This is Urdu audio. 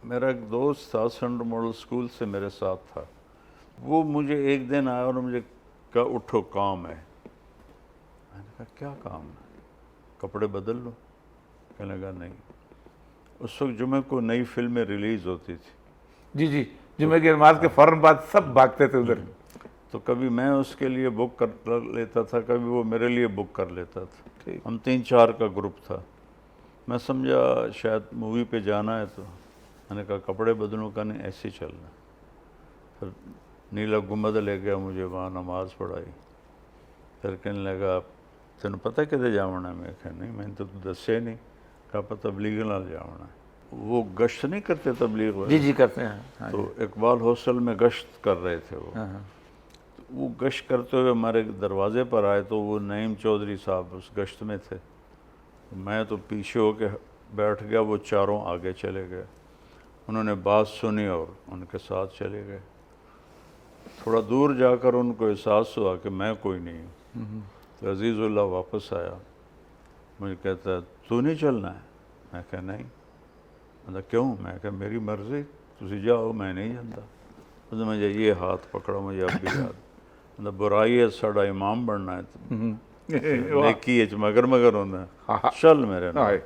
میرا ایک دوست تھا سینٹرل ماڈل اسکول سے میرے ساتھ تھا، وہ مجھے ایک دن آیا اور مجھے کہا اٹھو کام ہے۔ میں نے کہا کیا کام ہے؟ کپڑے بدل لو۔ کہنے لگا نہیں۔ اس وقت جمعہ کو نئی فلمیں ریلیز ہوتی تھی، جی جی، جمعہ کی نماز کے فوراً بعد سب بھاگتے تھے ادھر۔ تو کبھی میں اس کے لیے بک کر لیتا تھا، کبھی وہ میرے لیے بک کر لیتا تھا۔ ہم 3-4 کا گروپ تھا۔ میں سمجھا شاید مووی پہ جانا ہے، تو میں نے کہا کپڑے بدلوں کا نہیں، ایسے ہی چلنا۔ پھر نیلا گنبد لے گیا مجھے، وہاں نماز پڑھائی۔ پھر کہنے لگا تینوں پتہ کدے جانا ہے؟ میں کہا نہیں، میں نے تو دسے نہیں۔ کہا پہ تبلیغ نال جانا ہے۔ وہ گشت نہیں کرتے تبلیغ والے؟ جی جی کرتے ہیں۔ تو اقبال ہاسٹل میں گشت کر رہے تھے وہ گشت کرتے ہوئے ہمارے دروازے پر آئے، تو وہ نعیم چودھری صاحب اس گشت میں تھے۔ میں تو پیچھے ہو کے بیٹھ گیا، وہ چاروں آگے چلے گئے۔ انہوں نے بات سنی اور ان کے ساتھ چلے گئے۔ تھوڑا دور جا کر ان کو احساس ہوا کہ میں کوئی نہیں ہوں۔ تو عزیز اللہ واپس آیا، مجھے کہتا ہے تو نہیں چلنا ہے؟ میں کہا نہیں۔ میں کیوں؟ میں کہا میری مرضی، تسی جاؤ، میں نہیں جانتا۔ مجھے یہ ہاتھ پکڑا، مجھے اب بھی یاد۔ برائی ہے ساڑا امام بننا ہے، نیکی ہے مگر ہونا ہے، چل میرے نال۔